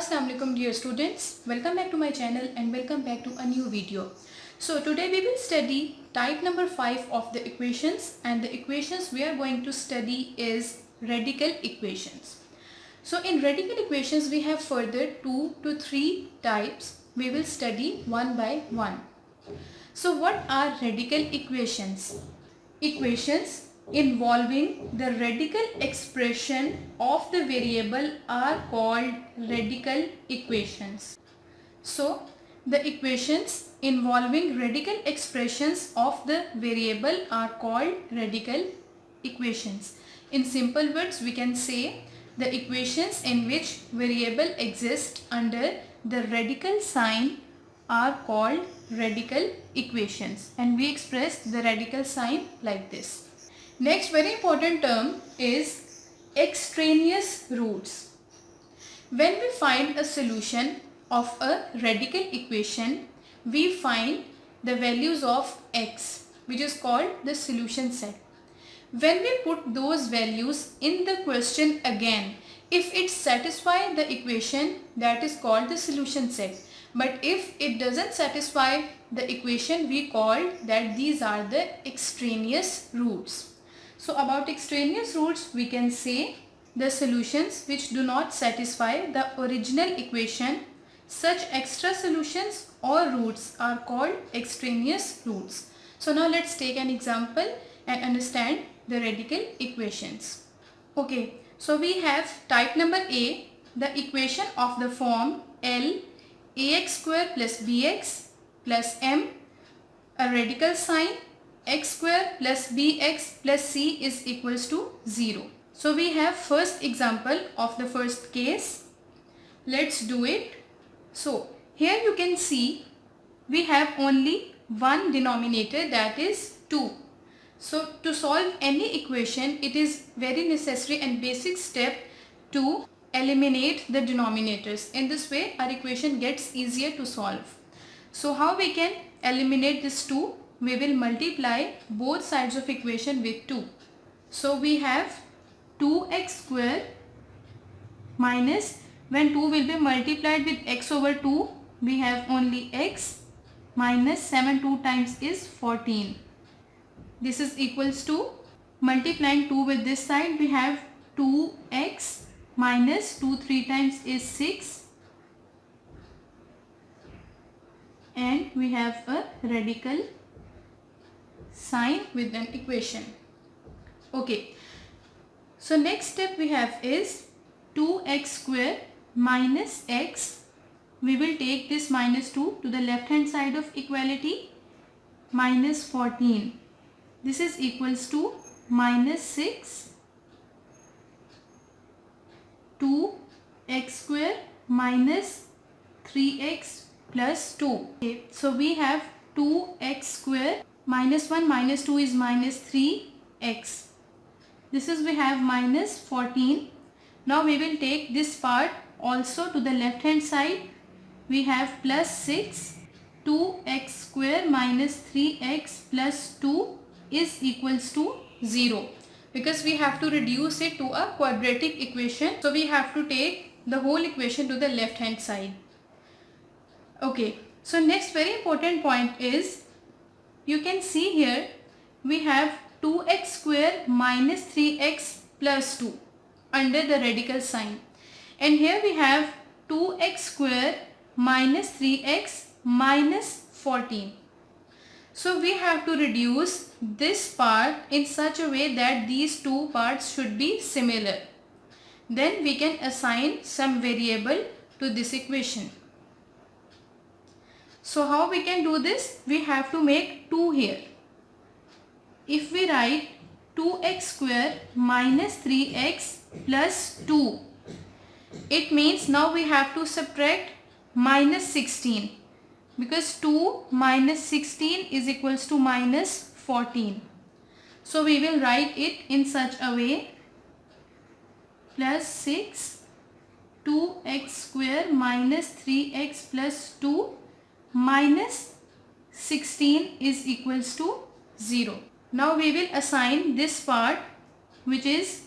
Assalamu alaikum dear students, welcome back to my channel and welcome back to a new video. So today we will study type number 5 of the equations, and the equations we are going to study is radical equations. So in radical equations we have further 2 to 3 types. We will study one by one. So what are radical equations? Equations involving the radical expression of the variable are called radical equations. So the equations involving radical expressions of the variable are called radical equations. In simple words, we can say the equations in which variable exists under the radical sign are called radical equations, and we express the radical sign like this. Next very important term is extraneous roots. When we find a solution of a radical equation, we find the values of x, which is called the solution set. When we put those values in the question again, if it satisfies the equation, that is called the solution set. But if it doesn't satisfy the equation, we call that these are the extraneous roots. So about extraneous roots, we can say the solutions which do not satisfy the original equation. Such extra solutions or roots are called extraneous roots. So now let's take an example and understand the radical equations. Okay, so we have type number A, the equation of the form L ax square plus bx plus m, a radical sign x square plus bx plus c is equals to 0. So we have first example of the first case. Let's do it. So here you can see we have only one denominator, that is 2. So to solve any equation, it is very necessary and basic step to eliminate the denominators. In this way our equation gets easier to solve. So how we can eliminate this 2? We will multiply both sides of equation with 2. So we have 2x square minus, when 2 will be multiplied with x over 2, we have only x minus 7 2 times is 14. This is equals to, multiplying 2 with this side, we have 2x minus 2 3 times is 6, and we have a radical sign with an equation. Okay, so next step we have is 2x square minus x. We will take this minus 2 to the left hand side of equality, minus 14. This is equals to minus 6, 2x square minus 3x plus 2. Okay, so we have 2x square minus 1 minus 2 is minus 3x. This is we have minus 14. Now we will take this part also to the left hand side. We have plus 6, 2x square minus 3x plus 2 is equals to 0. Because we have to reduce it to a quadratic equation, so we have to take the whole equation to the left hand side. Okay, so next very important point is, you can see here we have 2x square minus 3x plus 2 under the radical sign, and here we have 2x square minus 3x minus 14. So we have to reduce this part in such a way that these two parts should be similar. Then we can assign some variable to this equation. So how we can do this? We have to make 2 here. If we write 2x square minus 3x plus 2, it means now we have to subtract minus 16, because 2 minus 16 is equals to minus 14. So we will write it in such a way, plus 6 2x square minus 3x plus 2 minus 16 is equals to 0. Now we will assign this part, which is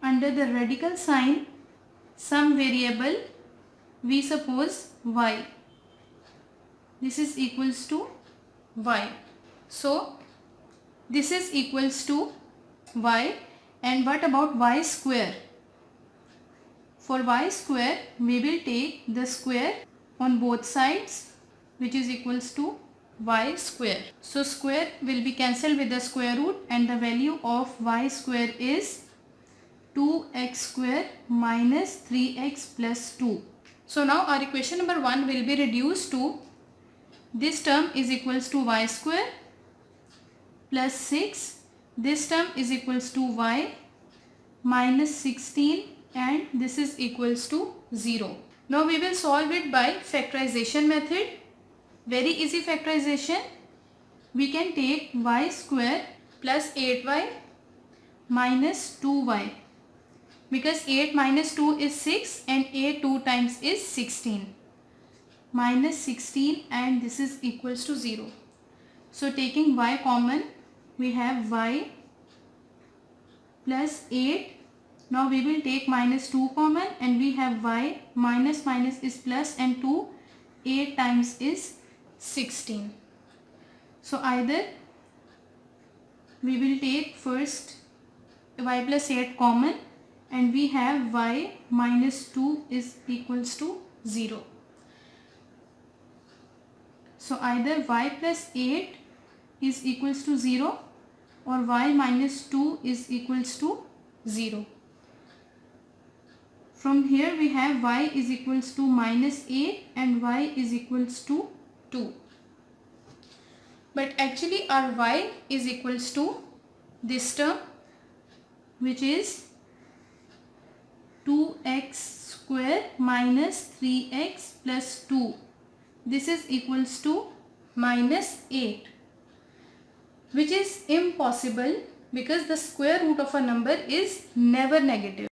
under the radical sign, some variable we suppose y. This is equals to y. So this is equals to y. And what about y square? For y square, we will take the square on both sides, which is equals to y square. So square will be cancelled with the square root, and the value of y square is 2x square minus 3x plus 2. So now our equation number 1 will be reduced to this term is equals to y square plus 6. This term is equals to y minus 16, and this is equals to 0. Now we will solve it by factorization method. Very easy factorization. We can take y square plus 8y minus 2y, because 8 minus 2 is 6 and 8 2 times is 16, minus 16, and this is equals to 0. So taking y common, we have y plus 8. Now we will take minus 2 common, and we have y minus minus is plus, and 2 8 times is 16. So either we will take first y plus 8 common, and we have y minus 2 is equals to 0. So either y plus 8 is equals to 0 or y minus 2 is equals to 0. From here we have y is equals to minus 8 and y is equals to 2. But actually our y is equals to this term, which is 2x square minus 3x plus 2. This is equals to minus 8, which is impossible because the square root of a number is never negative.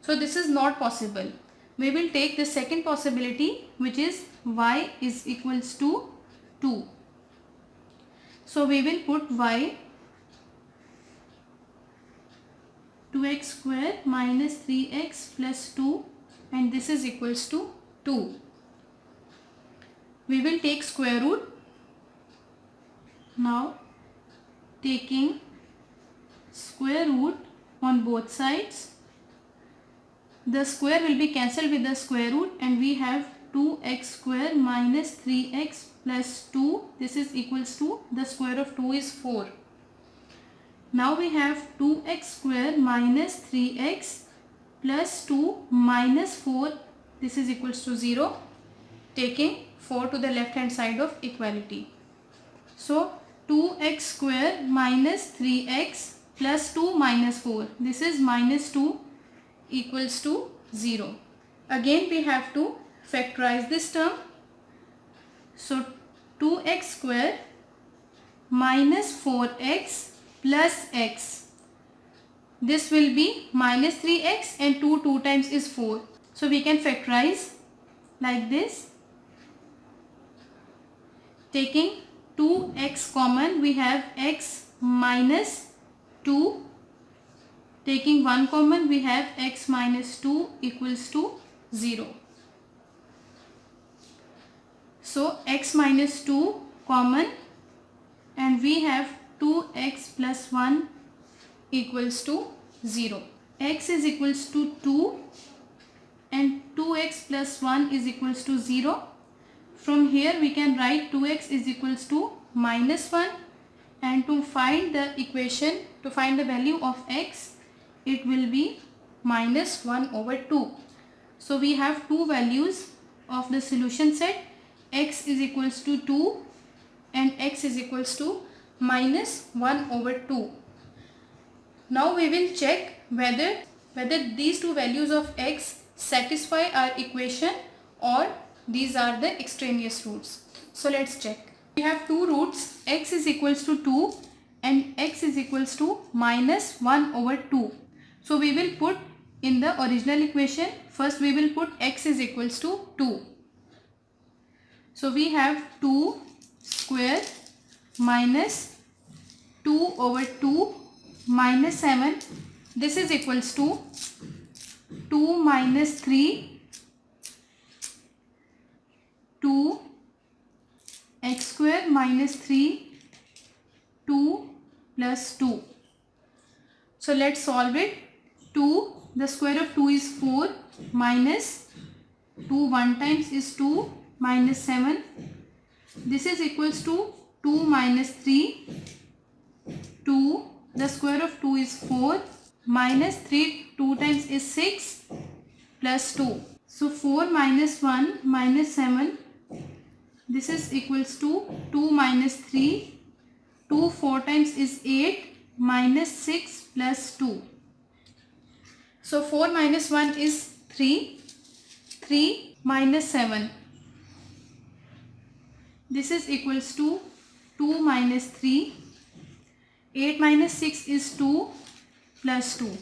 So this is not possible. We will take the second possibility, which is y is equals to 2. So we will put y 2x square minus 3x plus 2, and this is equals to 2. We will take square root. Now taking square root on both sides, the square will be cancelled with the square root, and we have 2x square minus 3x plus 2. This is equals to, the square of 2 is 4. Now we have 2x square minus 3x plus 2 minus 4. This is equals to 0. Taking 4 to the left hand side of equality. So 2x square minus 3x plus 2 minus 4. This is minus 2 equals to 0. Again we have to factorize this term. So 2x square minus 4x plus x. This will be minus 3x, and 2 times is 4. So we can factorize like this. Taking 2x common, we have x minus 2. Taking 1 common, we have x minus 2 equals to 0. So x minus 2 common, and we have 2x plus 1 equals to 0. X is equals to 2 and 2x plus 1 is equals to 0. From here we can write 2x is equals to minus 1, and to find the equation, to find the value of x, it will be minus 1 over 2. So we have two values of the solution set. X is equals to 2 and x is equals to minus 1 over 2. Now we will check whether these two values of x satisfy our equation or these are the extraneous roots. So let's check. We have two roots, x is equals to 2 and x is equals to minus 1 over 2. So we will put in the original equation, first we will put x is equals to 2. So we have 2 square minus 2 over 2 minus 7. This is equals to 2 minus 3, 2 x square minus 3, 2 plus 2. So let's solve it. 2, the square of 2 is 4, minus 2 1 times is 2, minus 7. This is equals to 2 minus 3, 2, the square of 2 is 4, minus 3 2 times is 6, plus 2. So 4 minus 1 minus 7, this is equals to 2 minus 3, 2 4 times is 8, minus 6 plus 2. So 4 minus 1 is 3, 3 minus 7. This is equals to 2 minus 3, 8 minus 6 is 2 plus 2.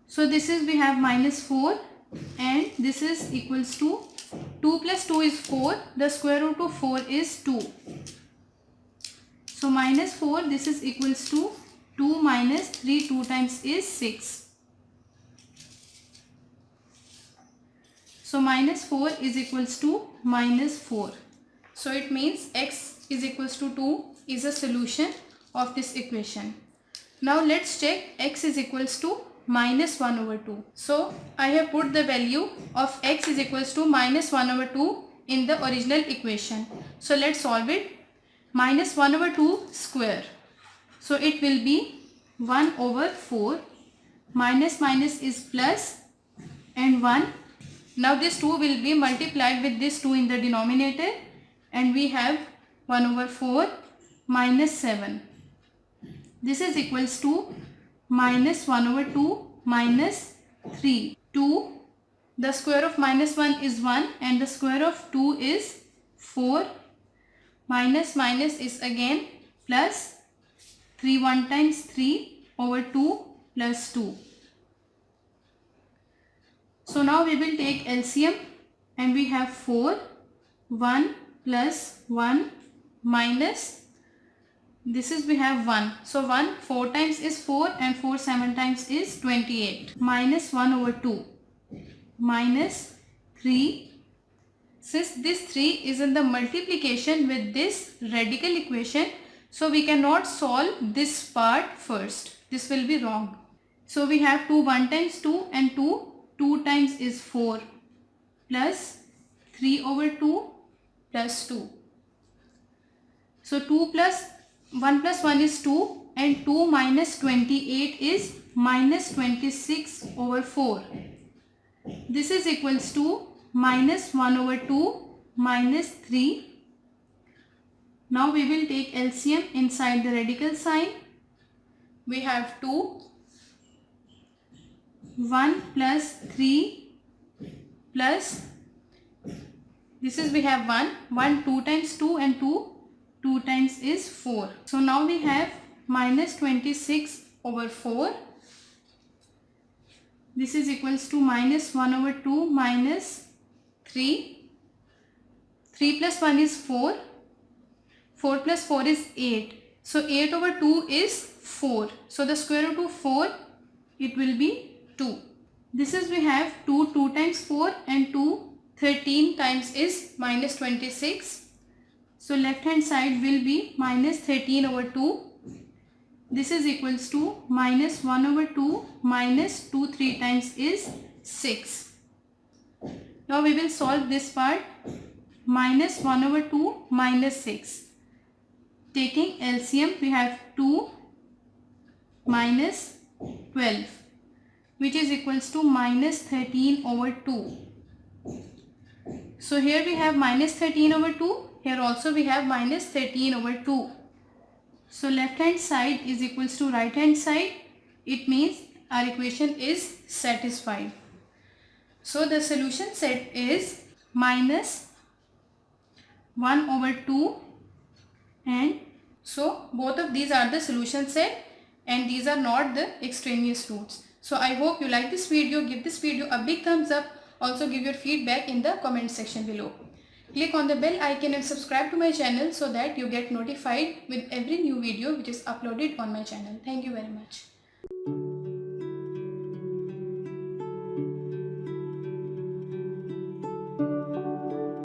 So this is we have minus 4 and this is equals to 2 plus 2 is 4, the square root of 4 is 2. So minus 4, this is equals to 2 minus 3 2 times is 6. So minus 4 is equals to minus 4. So it means x is equals to 2 is a solution of this equation. Now let's check x is equals to minus 1 over 2. So I have put the value of x is equals to minus 1 over 2 in the original equation. So let's solve it. Minus 1 over 2 square. So it will be 1 over 4. Minus minus is plus and 1. Now this 2 will be multiplied with this 2 in the denominator and we have 1 over 4 minus 7. This is equals to minus 1 over 2 minus 3. 2, the square of minus 1 is 1 and the square of 2 is 4. Minus minus is again plus 3 1 times 3 over 2 plus 2. So now we will take LCM and we have 4, 1 plus 1 minus, this is we have 1. So 1 4 times is 4 and 4 7 times is 28. Minus 1 over 2 minus 3. Since this 3 is in the multiplication with this radical equation, so we cannot solve this part first. This will be wrong. So we have 2 1 times 2 and 2 times is 4 plus 3 over 2 plus 2. So 2 plus 1 plus 1 is 2 and 2 minus 28 is minus 26 over 4. This is equals to minus 1 over 2 minus 3. Now we will take LCM inside the radical sign. We have 2, 1 plus 3 plus, this is we have 1 2 times 2 and 2 times is 4. So now we have minus 26 over 4. This is equals to minus 1 over 2 minus 3. 3 plus 1 is 4. 4 plus 4 is 8. So 8 over 2 is 4. So the square root of 4, it will be 2. This is we have 2 times 4 and 13 times is minus 26. So left hand side will be minus 13 over 2. This is equals to minus 1 over 2 minus 2 3 times is 6. Now we will solve this part. Minus 1 over 2 minus 6. Taking LCM, we have 2 minus 12, which is equals to minus 13 over 2. So here we have minus 13 over 2. Here also we have minus 13 over 2. So left hand side is equals to right hand side. It means our equation is satisfied. So the solution set is minus 1 over 2, and so both of these are the solution set and these are not the extraneous roots. So I hope you like this video. Give this video a big thumbs up. Also give your feedback in the comment section below. Click on the bell icon and subscribe to my channel so that you get notified with every new video which is uploaded on my channel. Thank you very much.